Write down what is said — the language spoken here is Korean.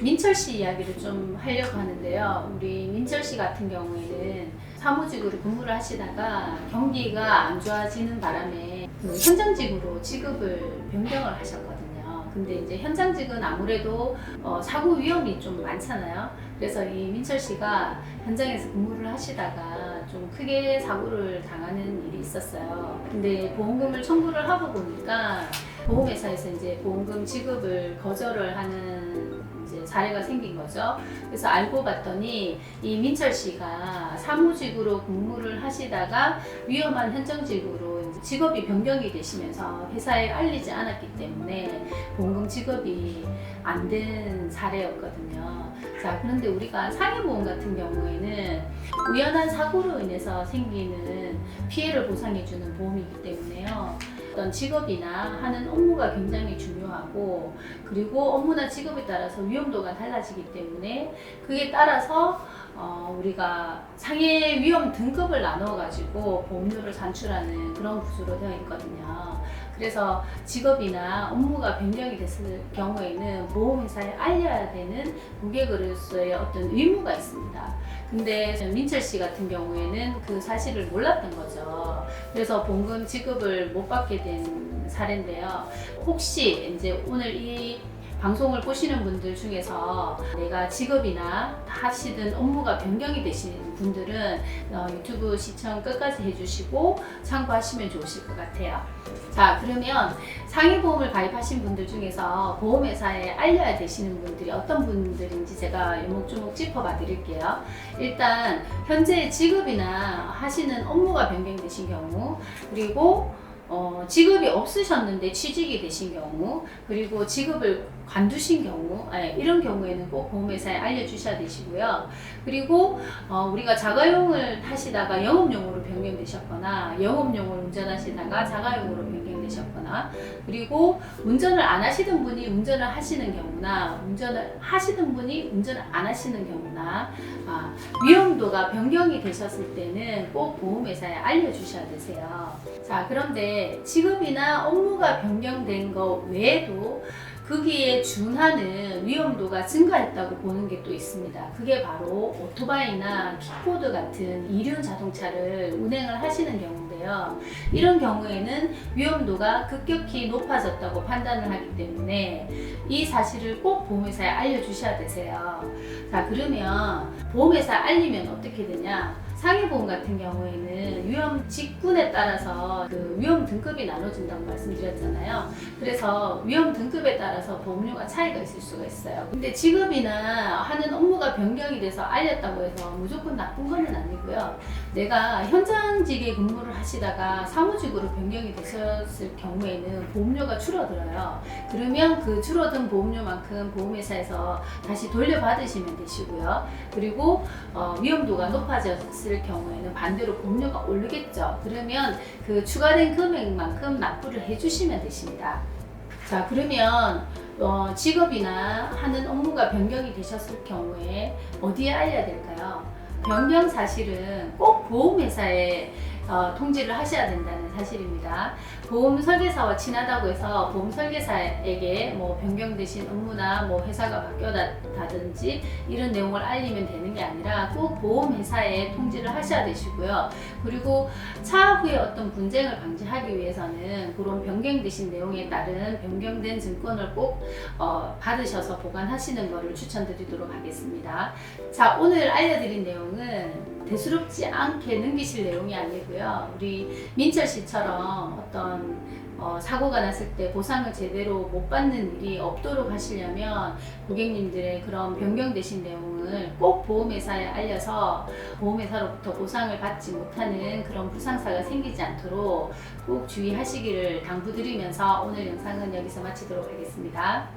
민철 씨 이야기를 좀 하려고 하는데요. 우리 민철 씨 같은 경우에는 사무직으로 근무를 하시다가 경기가 안 좋아지는 바람에 그 현장직으로 직업을 변경을 하셨거든요. 근데 이제 현장직은 아무래도 사고 위험이 좀 많잖아요. 그래서 이 민철 씨가 현장에서 근무를 하시다가 좀 크게 사고를 당하는 일이 있었어요. 근데 보험금을 청구를 하고 보니까 보험회사에서 이제 보험금 지급을 거절을 하는 이제 사례가 생긴 거죠. 그래서 알고 봤더니 이 민철 씨가 사무직으로 근무를 하시다가 위험한 현장직으로 이제 직업이 변경이 되시면서 회사에 알리지 않았기 때문에 보험금 지급이 안 된 사례였거든요. 자, 그런데 우리가 상해보험 같은 경우에는 우연한 사고로 인해서 생기는 피해를 보상해주는 보험이기 때문에요. 어떤 직업이나 하는 업무가 굉장히 중요하고, 그리고 업무나 직업에 따라서 위험도가 달라지기 때문에 그에 따라서 우리가 상해 위험 등급을 나눠 가지고 보험료를 산출하는 그런 구조로 되어 있거든요. 그래서 직업이나 업무가 변경이 됐을 경우에는 보험회사에 알려야 되는 고객으로서의 어떤 의무가 있습니다. 근데 민철 씨 같은 경우에는 그 사실을 몰랐던 거죠. 그래서 보험금 지급을 못 받게 된 사례인데요. 혹시 이제 오늘 이 방송을 보시는 분들 중에서 내가 직업이나 하시던 업무가 변경이 되신 분들은 유튜브 시청 끝까지 해주시고 참고하시면 좋으실 것 같아요. 자, 그러면 상해보험을 가입하신 분들 중에서 보험회사에 알려야 되시는 분들이 어떤 분들인지 제가 요목조목 짚어봐 드릴게요. 일단 현재 직업이나 하시는 업무가 변경되신 경우, 그리고 직업이 없으셨는데 취직이 되신 경우, 그리고 직업을 관두신 경우, 이런 경우에는 꼭 보험회사에 알려주셔야 되시고요. 그리고 우리가 자가용을 하시다가 영업용으로 변경되셨거나, 영업용으로 운전하시다가 자가용으로 변경되셨거나, 그리고 운전을 안 하시던 분이 운전을 하시는 경우나, 운전을 하시던 분이 운전을 안 하시는 경우나, 위험도가 변경이 되셨을 때는 꼭 보험회사에 알려주셔야 되세요. 자, 그런데 직업이나 업무가 변경된 것 외에도 거기에 준하는 위험도가 증가했다고 보는 게 또 있습니다. 그게 바로 오토바이나 킥보드 같은 이륜 자동차를 운행을 하시는 경우인데요. 이런 경우에는 위험도가 급격히 높아졌다고 판단을 하기 때문에 이 사실을 꼭 보험회사에 알려주셔야 되세요. 자, 그러면 보험회사에 알리면 어떻게 되냐? 상해보험 같은 경우에는 위험 직군에 따라서 그 위험 등급이 나눠진다고 말씀드렸잖아요. 그래서 위험 등급에 따라서 보험료가 차이가 있을 수가 있어요. 근데 직업이나 하는 업무가 변경이 돼서 알렸다고 해서 무조건 나쁜 건 아니고요. 내가 현장직에 근무를 하시다가 사무직으로 변경이 되셨을 경우에는 보험료가 줄어들어요. 그러면 그 줄어든 보험료만큼 보험회사에서 다시 돌려받으시면 되시고요. 그리고 위험도가 높아졌을 경우에는 반대로 보험료가 오르겠죠. 그러면 그 추가된 금액만큼 납부를 해주시면 되십니다. 자, 그러면 직업이나 하는 업무가 변경이 되셨을 경우에 어디에 알려야 될까요? 변경 사실은 꼭 보험회사에 통지를 하셔야 된다는 사실입니다. 보험 설계사와 친하다고 해서 보험 설계사에게 뭐 변경되신 업무나 뭐 회사가 바뀌었다든지 이런 내용을 알리면 되는 게 아니라 꼭 보험회사에 통지를 하셔야 되시고요. 그리고 차후에 어떤 분쟁을 방지하기 위해서는 그런 변경되신 내용에 따른 변경된 증권을 꼭 받으셔서 보관하시는 것을 추천드리도록 하겠습니다. 자, 오늘 알려드린 내용은 대수롭지 않게 넘기실 내용이 아니고요. 우리 민철 씨처럼 어떤 사고가 났을 때 보상을 제대로 못 받는 일이 없도록 하시려면 고객님들의 그런 변경되신 내용을 꼭 보험회사에 알려서 보험회사로부터 보상을 받지 못하는 그런 불상사가 생기지 않도록 꼭 주의하시기를 당부드리면서 오늘 영상은 여기서 마치도록 하겠습니다.